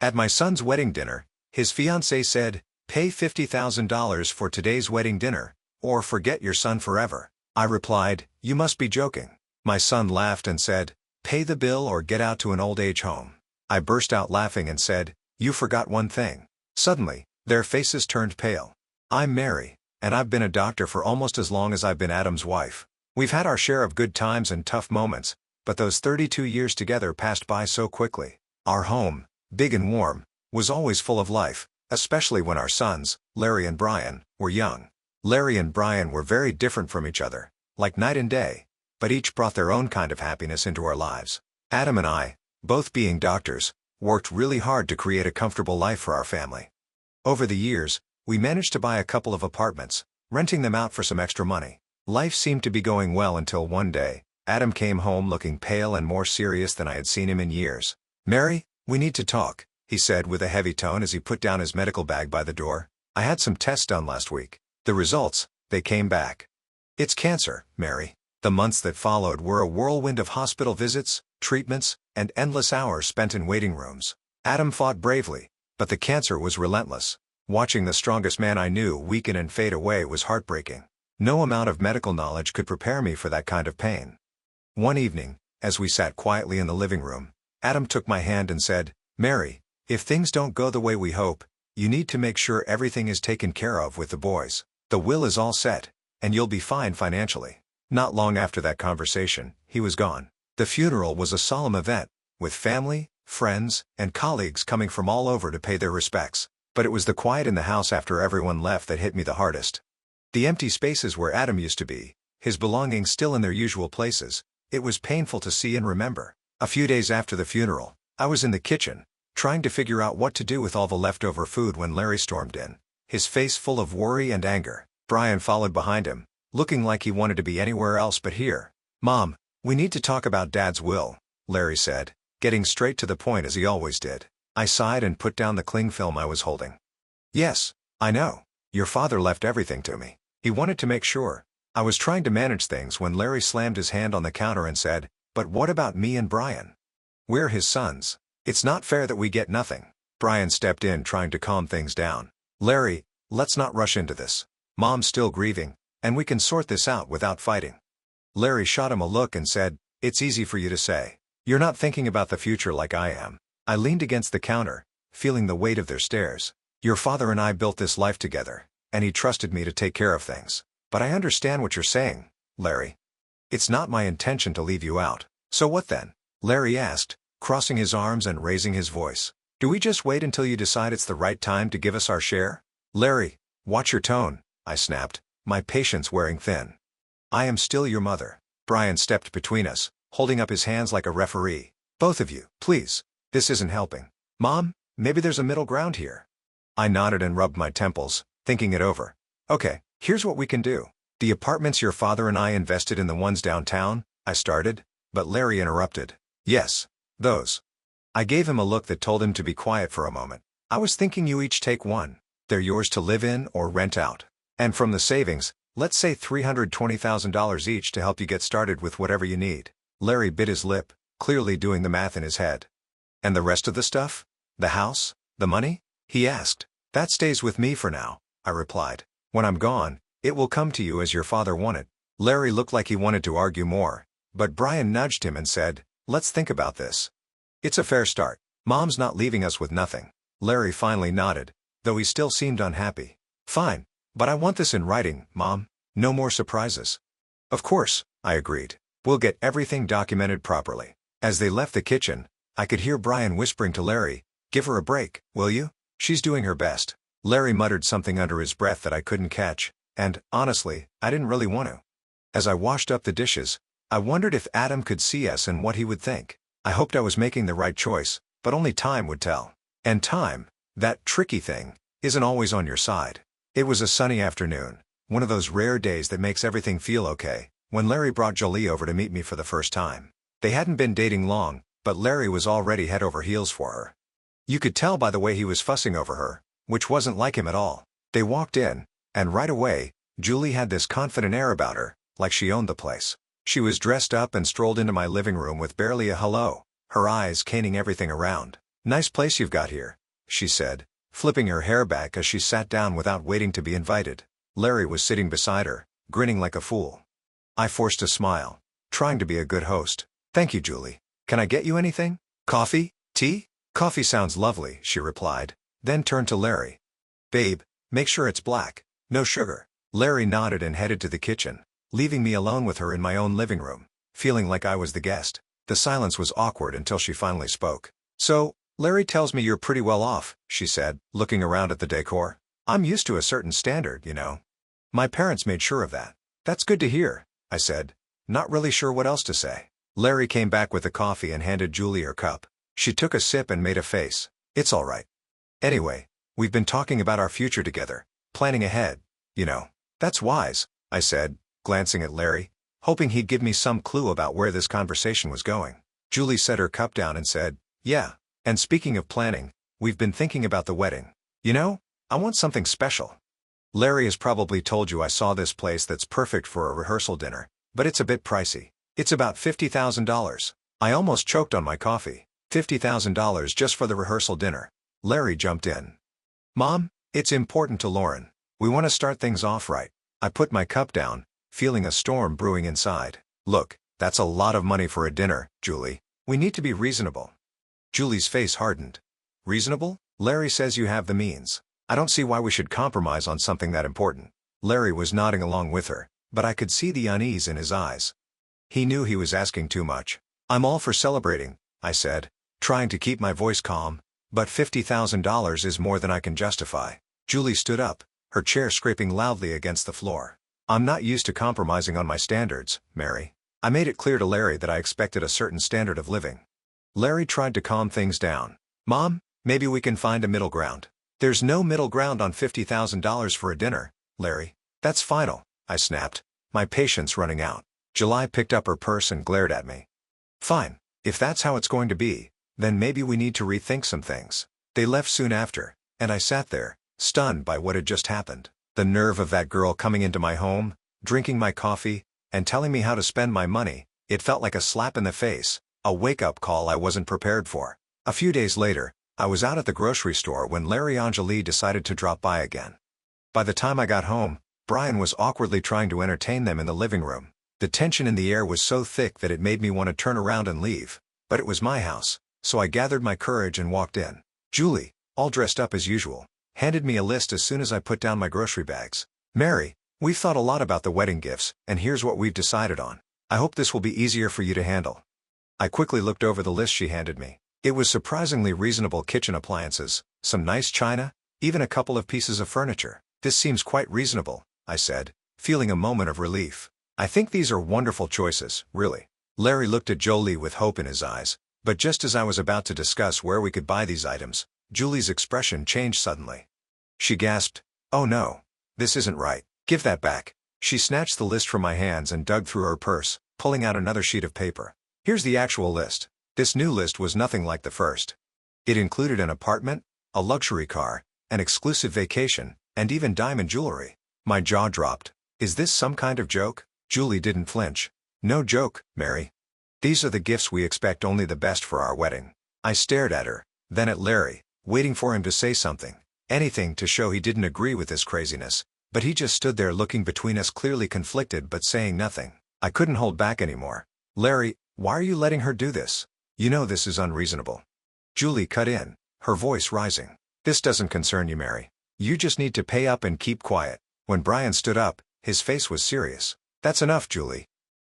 At my son's wedding dinner, his fiancé said, "Pay $50,000 for today's wedding dinner, or forget your son forever." I replied, "You must be joking." My son laughed and said, "Pay the bill or get out to an old age home." I burst out laughing and said, "You forgot one thing." Suddenly, their faces turned pale. I'm Mary, and I've been a doctor for almost as long as I've been Adam's wife. We've had our share of good times and tough moments, but those 32 years together passed by so quickly. Our home, big and warm, was always full of life, especially when our sons, Larry and Brian, were young. Larry and Brian were very different from each other, like night and day, but each brought their own kind of happiness into our lives. Adam and I, both being doctors, worked really hard to create a comfortable life for our family. Over the years, we managed to buy a couple of apartments, renting them out for some extra money. Life seemed to be going well until one day, Adam came home looking pale and more serious than I had seen him in years. "Mary, we need to talk," he said with a heavy tone as he put down his medical bag by the door. "I had some tests done last week. The results, they came back. It's cancer, Mary." The months that followed were a whirlwind of hospital visits, treatments, and endless hours spent in waiting rooms. Adam fought bravely, but the cancer was relentless. Watching the strongest man I knew weaken and fade away was heartbreaking. No amount of medical knowledge could prepare me for that kind of pain. One evening, as we sat quietly in the living room, Adam took my hand and said, "Mary, if things don't go the way we hope, you need to make sure everything is taken care of with the boys. The will is all set, and you'll be fine financially." Not long after that conversation, he was gone. The funeral was a solemn event, with family, friends, and colleagues coming from all over to pay their respects. But it was the quiet in the house after everyone left that hit me the hardest. The empty spaces where Adam used to be, his belongings still in their usual places, it was painful to see and remember. A few days after the funeral, I was in the kitchen, trying to figure out what to do with all the leftover food when Larry stormed in, his face full of worry and anger. Brian followed behind him, looking like he wanted to be anywhere else but here. "Mom, we need to talk about Dad's will," Larry said, getting straight to the point as he always did. I sighed and put down the cling film I was holding. "Yes, I know. Your father left everything to me. He wanted to make sure." I was trying to manage things when Larry slammed his hand on the counter and said, "But what about me and Brian? We're his sons. It's not fair that we get nothing." Brian stepped in trying to calm things down. "Larry, let's not rush into this. Mom's still grieving, and we can sort this out without fighting." Larry shot him a look and said, "It's easy for you to say. You're not thinking about the future like I am." I leaned against the counter, feeling the weight of their stares. "Your father and I built this life together, and he trusted me to take care of things. But I understand what you're saying, Larry. It's not my intention to leave you out." "So what then?" Larry asked, crossing his arms and raising his voice. "Do we just wait until you decide it's the right time to give us our share?" "Larry, watch your tone," I snapped, my patience wearing thin. "I am still your mother." Brian stepped between us, holding up his hands like a referee. "Both of you, please. This isn't helping. Mom, maybe there's a middle ground here." I nodded and rubbed my temples, thinking it over. "Okay, here's what we can do. The apartments your father and I invested in, the ones downtown," I started, but Larry interrupted. "Yes, those." I gave him a look that told him to be quiet for a moment. "I was thinking you each take one. They're yours to live in or rent out. And from the savings, let's say $320,000 each to help you get started with whatever you need." Larry bit his lip, clearly doing the math in his head. "And the rest of the stuff? The house? The money?" he asked. "That stays with me for now," I replied. "When I'm gone, it will come to you as your father wanted." Larry looked like he wanted to argue more, but Brian nudged him and said, "Let's think about this. It's a fair start. Mom's not leaving us with nothing." Larry finally nodded, though he still seemed unhappy. "Fine, but I want this in writing, Mom. No more surprises." "Of course," I agreed. "We'll get everything documented properly." As they left the kitchen, I could hear Brian whispering to Larry, "Give her a break, will you? She's doing her best." Larry muttered something under his breath that I couldn't catch, and, honestly, I didn't really want to. As I washed up the dishes, I wondered if Adam could see us and what he would think. I hoped I was making the right choice, but only time would tell. And time, that tricky thing, isn't always on your side. It was a sunny afternoon, one of those rare days that makes everything feel okay, when Larry brought Jolie over to meet me for the first time. They hadn't been dating long, but Larry was already head over heels for her. You could tell by the way he was fussing over her, which wasn't like him at all. They walked in, and right away, Julie had this confident air about her, like she owned the place. She was dressed up and strolled into my living room with barely a hello, her eyes canning everything around. Nice place you've got here, she said, flipping her hair back as she sat down without waiting to be invited. Larry was sitting beside her, grinning like a fool. I forced a smile, trying to be a good host. Thank you, Julie. Can I get you anything? Coffee? Tea? Coffee sounds lovely, she replied, then turned to Larry. Babe, make sure it's black, no sugar. Larry nodded and headed to the kitchen, leaving me alone with her in my own living room, feeling like I was the guest. The silence was awkward until she finally spoke. So, Larry tells me you're pretty well off, she said, looking around at the decor. I'm used to a certain standard, you know. My parents made sure of that. That's good to hear, I said, not really sure what else to say. Larry came back with the coffee and handed Julie her cup. She took a sip and made a face. It's all right. Anyway, we've been talking about our future together, planning ahead, you know. That's wise, I said, glancing at Larry, hoping he'd give me some clue about where this conversation was going. Julie set her cup down and said, yeah, and speaking of planning, we've been thinking about the wedding. You know, I want something special. Larry has probably told you I saw this place that's perfect for a rehearsal dinner, but it's a bit pricey. It's about $50,000. I almost choked on my coffee. $50,000 just for the rehearsal dinner. Larry jumped in. Mom, it's important to Lauren. We want to start things off right. I put my cup down, feeling a storm brewing inside. Look, that's a lot of money for a dinner, Julie. We need to be reasonable. Julie's face hardened. Reasonable? Larry says you have the means. I don't see why we should compromise on something that important. Larry was nodding along with her, but I could see the unease in his eyes. He knew he was asking too much. I'm all for celebrating, I said, trying to keep my voice calm, but $50,000 is more than I can justify. Julie stood up, her chair scraping loudly against the floor. I'm not used to compromising on my standards, Mary. I made it clear to Larry that I expected a certain standard of living. Larry tried to calm things down. Mom, maybe we can find a middle ground. There's no middle ground on $50,000 for a dinner, Larry. That's final, I snapped, my patience running out. July picked up her purse and glared at me. Fine, if that's how it's going to be, then maybe we need to rethink some things. They left soon after, and I sat there, stunned by what had just happened. The nerve of that girl coming into my home, drinking my coffee, and telling me how to spend my money. It felt like a slap in the face, a wake-up call I wasn't prepared for. A few days later, I was out at the grocery store when Larry and Anjali decided to drop by again. By the time I got home, Brian was awkwardly trying to entertain them in the living room. The tension in the air was so thick that it made me want to turn around and leave, but it was my house, so I gathered my courage and walked in. Julie, all dressed up as usual, handed me a list as soon as I put down my grocery bags. Mary, we've thought a lot about the wedding gifts, and here's what we've decided on. I hope this will be easier for you to handle. I quickly looked over the list she handed me. It was surprisingly reasonable: kitchen appliances, some nice china, even a couple of pieces of furniture. This seems quite reasonable, I said, feeling a moment of relief. I think these are wonderful choices, really. Larry looked at Jolie with hope in his eyes, but just as I was about to discuss where we could buy these items, Julie's expression changed suddenly. She gasped, "Oh no, this isn't right. Give that back." She snatched the list from my hands and dug through her purse, pulling out another sheet of paper. Here's the actual list. This new list was nothing like the first. It included an apartment, a luxury car, an exclusive vacation, and even diamond jewelry. My jaw dropped. Is this some kind of joke? Julie didn't flinch. No joke, Mary. These are the gifts we expect, only the best for our wedding. I stared at her, then at Larry, waiting for him to say something, anything to show he didn't agree with this craziness, but he just stood there looking between us, clearly conflicted but saying nothing. I couldn't hold back anymore. Larry, why are you letting her do this? You know this is unreasonable. Julie cut in, her voice rising. This doesn't concern you, Mary. You just need to pay up and keep quiet. When Brian stood up, his face was serious. That's enough, Julie.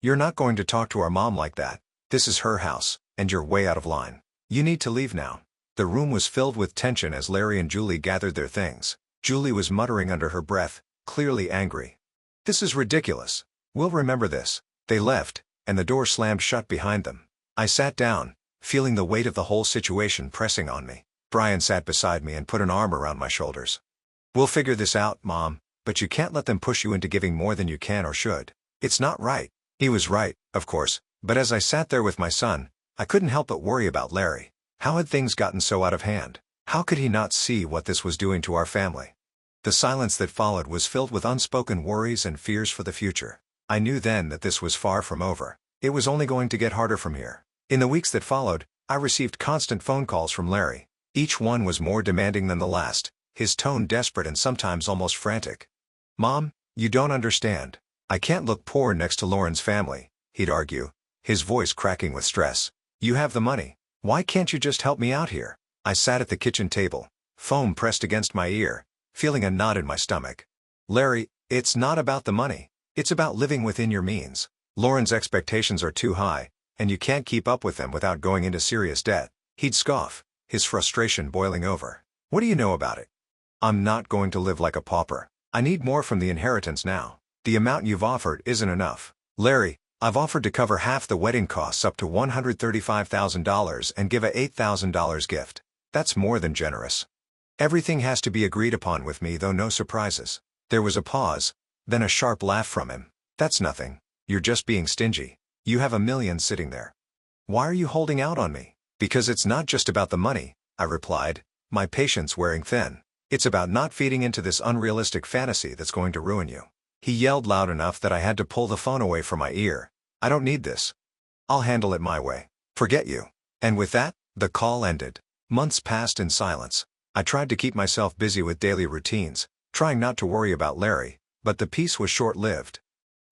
You're not going to talk to our mom like that. This is her house, and you're way out of line. You need to leave now. The room was filled with tension as Larry and Julie gathered their things. Julie was muttering under her breath, clearly angry. This is ridiculous. We'll remember this. They left, and the door slammed shut behind them. I sat down, feeling the weight of the whole situation pressing on me. Brian sat beside me and put an arm around my shoulders. We'll figure this out, Mom, but you can't let them push you into giving more than you can or should. It's not right. He was right, of course, but as I sat there with my son, I couldn't help but worry about Larry. How had things gotten so out of hand? How could he not see what this was doing to our family? The silence that followed was filled with unspoken worries and fears for the future. I knew then that this was far from over. It was only going to get harder from here. In the weeks that followed, I received constant phone calls from Larry. Each one was more demanding than the last, his tone desperate and sometimes almost frantic. "Mom, you don't understand. I can't look poor next to Lauren's family," he'd argue, his voice cracking with stress. "You have the money. Why can't you just help me out here?" I sat at the kitchen table, foam pressed against my ear, feeling a knot in my stomach. "Larry, it's not about the money. It's about living within your means. Lauren's expectations are too high, and you can't keep up with them without going into serious debt." He'd scoff, his frustration boiling over. "What do you know about it? I'm not going to live like a pauper. I need more from the inheritance now. The amount you've offered isn't enough." "Larry, I've offered to cover half the wedding costs up to $135,000 and give a $8,000 gift. That's more than generous. Everything has to be agreed upon with me, though no surprises." There was a pause, then a sharp laugh from him. "That's nothing. You're just being stingy. You have $1 million sitting there. Why are you holding out on me?" "Because it's not just about the money," I replied, my patience wearing thin. "It's about not feeding into this unrealistic fantasy that's going to ruin you." He yelled loud enough that I had to pull the phone away from my ear. "I don't need this. I'll handle it my way. Forget you." And with that, the call ended. Months passed in silence. I tried to keep myself busy with daily routines, trying not to worry about Larry, but the peace was short-lived.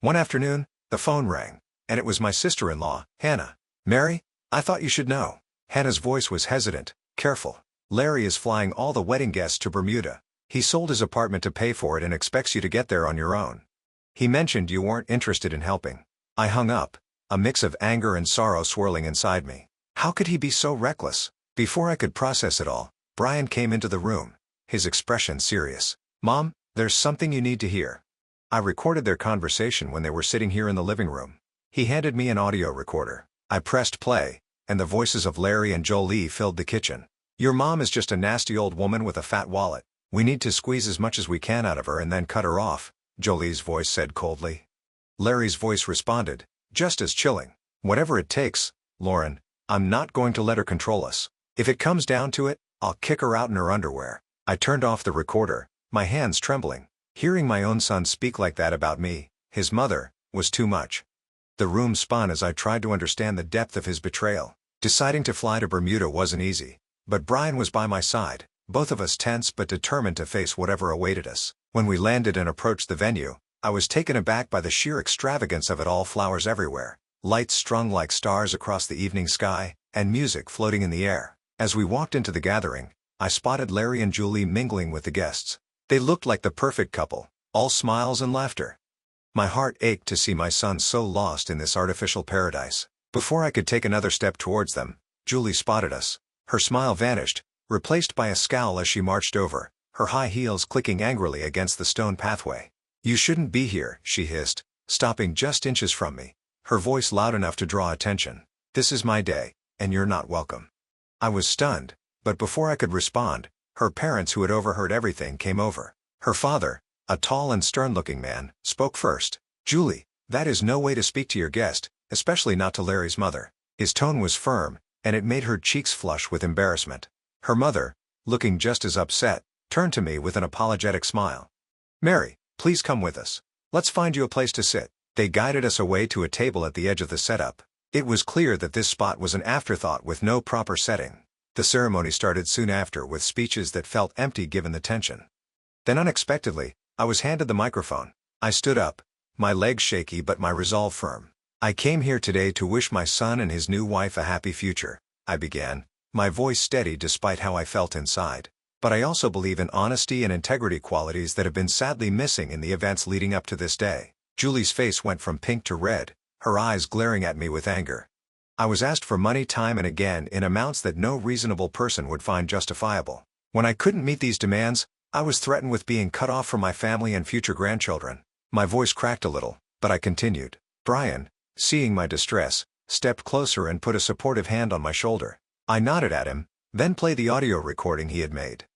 One afternoon, the phone rang, and it was my sister-in-law, Hannah. "Mary, I thought you should know." Hannah's voice was hesitant, careful. "Larry is flying all the wedding guests to Bermuda. He sold his apartment to pay for it and expects you to get there on your own. He mentioned you weren't interested in helping." I hung up, a mix of anger and sorrow swirling inside me. How could he be so reckless? Before I could process it all, Brian came into the room, his expression serious. "Mom, there's something you need to hear." I recorded their conversation when they were sitting here in the living room. He handed me an audio recorder. I pressed play, and the voices of Larry and Jolie filled the kitchen. "Your mom is just a nasty old woman with a fat wallet. We need to squeeze as much as we can out of her and then cut her off," Jolie's voice said coldly. Larry's voice responded, just as chilling. "Whatever it takes, Lauren. I'm not going to let her control us. If it comes down to it, I'll kick her out in her underwear." I turned off the recorder, my hands trembling. Hearing my own son speak like that about me, his mother, was too much. The room spun as I tried to understand the depth of his betrayal. Deciding to fly to Bermuda wasn't easy, but Brian was by my side, both of us tense but determined to face whatever awaited us. When we landed and approached the venue, I was taken aback by the sheer extravagance of it all. Flowers everywhere, lights strung like stars across the evening sky, and music floating in the air. As we walked into the gathering, I spotted Larry and Julie mingling with the guests. They looked like the perfect couple, all smiles and laughter. My heart ached to see my son so lost in this artificial paradise. Before I could take another step towards them, Julie spotted us. Her smile vanished, replaced by a scowl as she marched over, her high heels clicking angrily against the stone pathway. "You shouldn't be here," she hissed, stopping just inches from me, her voice loud enough to draw attention. "This is my day, and you're not welcome." I was stunned, but before I could respond, her parents, who had overheard everything, came over. Her father, a tall and stern-looking man, spoke first. "Julie, that is no way to speak to your guest, especially not to Larry's mother." His tone was firm, and it made her cheeks flush with embarrassment. Her mother, looking just as upset, turned to me with an apologetic smile. "Mary, please come with us. Let's find you a place to sit." They guided us away to a table at the edge of the setup. It was clear that this spot was an afterthought with no proper setting. The ceremony started soon after with speeches that felt empty given the tension. Then unexpectedly, I was handed the microphone. I stood up, my legs shaky but my resolve firm. "I came here today to wish my son and his new wife a happy future," I began, my voice steady despite how I felt inside. "But I also believe in honesty and integrity, qualities that have been sadly missing in the events leading up to this day." Julie's face went from pink to red, her eyes glaring at me with anger. "I was asked for money time and again in amounts that no reasonable person would find justifiable. When I couldn't meet these demands, I was threatened with being cut off from my family and future grandchildren." My voice cracked a little, but I continued. Brian, seeing my distress, stepped closer and put a supportive hand on my shoulder. I nodded at him, then played the audio recording he had made.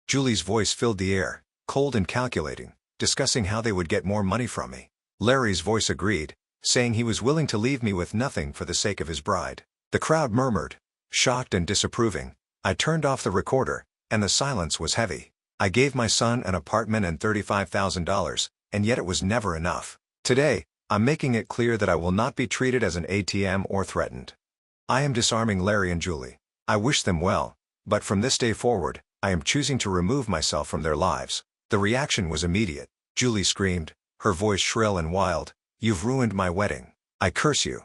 Julie's voice filled the air, cold and calculating, discussing how they would get more money from me. Larry's voice agreed, saying he was willing to leave me with nothing for the sake of his bride. The crowd murmured, shocked and disapproving. I turned off the recorder, and the silence was heavy. I gave my son an apartment and $35,000, and yet it was never enough. Today, I'm making it clear that I will not be treated as an ATM or threatened. I am disarming Larry and Julie. I wish them well, but from this day forward, I am choosing to remove myself from their lives." The reaction was immediate. Julie screamed, her voice shrill and wild, "You've ruined my wedding. I curse you."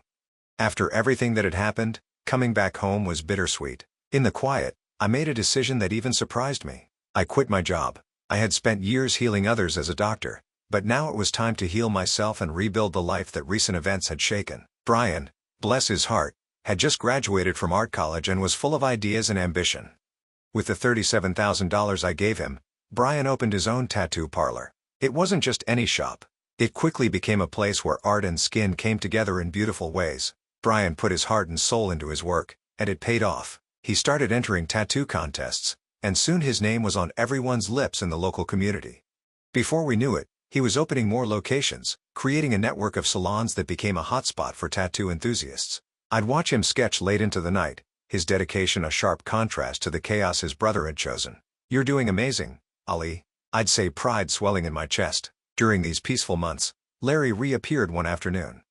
After everything that had happened, coming back home was bittersweet. In the quiet, I made a decision that even surprised me. I quit my job. I had spent years healing others as a doctor, but now it was time to heal myself and rebuild the life that recent events had shaken. Brian, bless his heart, had just graduated from art college and was full of ideas and ambition. With the $37,000 I gave him, Brian opened his own tattoo parlor. It wasn't just any shop. It quickly became a place where art and skin came together in beautiful ways. Brian put his heart and soul into his work, and it paid off. He started entering tattoo contests, and soon his name was on everyone's lips in the local community. Before we knew it, he was opening more locations, creating a network of salons that became a hotspot for tattoo enthusiasts. I'd watch him sketch late into the night, his dedication a sharp contrast to the chaos his brother had chosen. "You're doing amazing, Ali," I'd say, pride swelling in my chest. During these peaceful months, Larry reappeared one afternoon.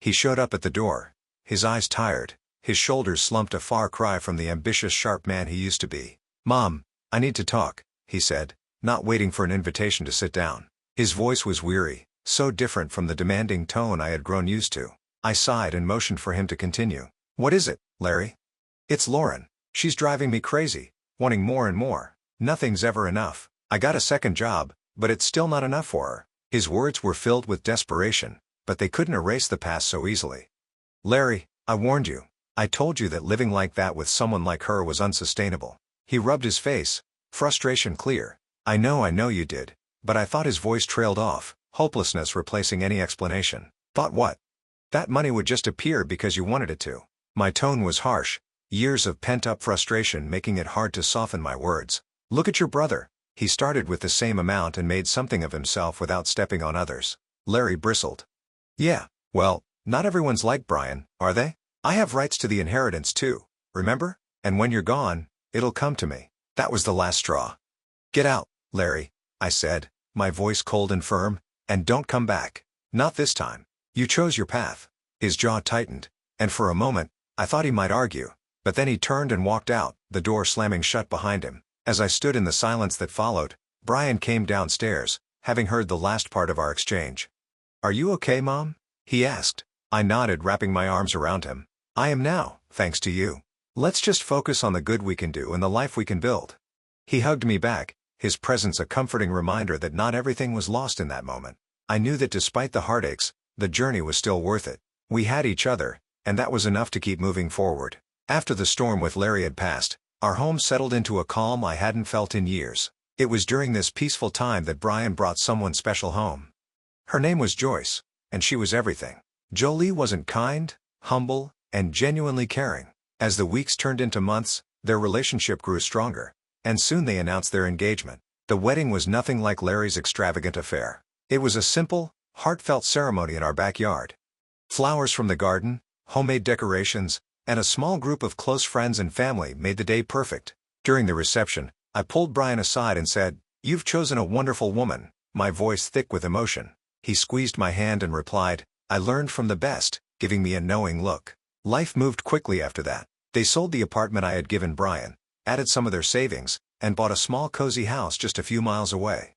He showed up at the door, his eyes tired, his shoulders slumped, a far cry from the ambitious sharp man he used to be. "Mom, I need to talk," he said, not waiting for an invitation to sit down. His voice was weary, so different from the demanding tone I had grown used to. I sighed and motioned for him to continue. "What is it, Larry?" "It's Lauren. She's driving me crazy, wanting more and more. Nothing's ever enough. I got a second job, but it's still not enough for her." His words were filled with desperation, but they couldn't erase the past so easily. "Larry, I warned you. I told you that living like that with someone like her was unsustainable." He rubbed his face, frustration clear. I know you did." But I thought his voice trailed off, hopelessness replacing any explanation. "Thought what?" "That money would just appear because you wanted it to." My tone was harsh, years of pent-up frustration making it hard to soften my words. "Look at your brother. He started with the same amount and made something of himself without stepping on others." Larry bristled. "Yeah, well, not everyone's like Brian, are they? I have rights to the inheritance too, remember? And when you're gone, it'll come to me." That was the last straw. "Get out, Larry," I said, my voice cold and firm, "and don't come back. Not this time. You chose your path." His jaw tightened, and for a moment, I thought he might argue, but then he turned and walked out, the door slamming shut behind him. As I stood in the silence that followed, Brian came downstairs, having heard the last part of our exchange. "Are you okay, Mom?" he asked. I nodded, wrapping my arms around him. "I am now, thanks to you. Let's just focus on the good we can do and the life we can build." He hugged me back, his presence a comforting reminder that not everything was lost in that moment. I knew that despite the heartaches, the journey was still worth it. We had each other, and that was enough to keep moving forward. After the storm with Larry had passed, our home settled into a calm I hadn't felt in years. It was during this peaceful time that Brian brought someone special home. Her name was Joyce, and she was everything. Jolie wasn't kind, humble, and genuinely caring. As the weeks turned into months, their relationship grew stronger, and soon they announced their engagement. The wedding was nothing like Larry's extravagant affair. It was a simple, heartfelt ceremony in our backyard. Flowers from the garden, homemade decorations, and a small group of close friends and family made the day perfect. During the reception, I pulled Brian aside and said, "You've chosen a wonderful woman," my voice thick with emotion. He squeezed my hand and replied, "I learned from the best," giving me a knowing look. Life moved quickly after that. They sold the apartment I had given Brian, added some of their savings, and bought a small cozy house just a few miles away.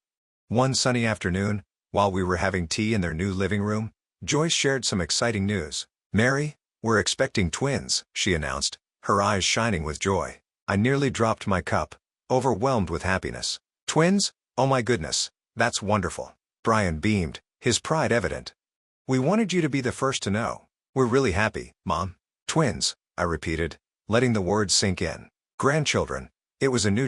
One sunny afternoon, while we were having tea in their new living room, Joyce shared some exciting news. "Mary, we're expecting twins," she announced, her eyes shining with joy. I nearly dropped my cup, overwhelmed with happiness. "Twins? Oh my goodness, that's wonderful." Brian beamed, his pride evident. "We wanted you to be the first to know. We're really happy, Mom." "Twins," I repeated, letting the words sink in. "Grandchildren." It was a new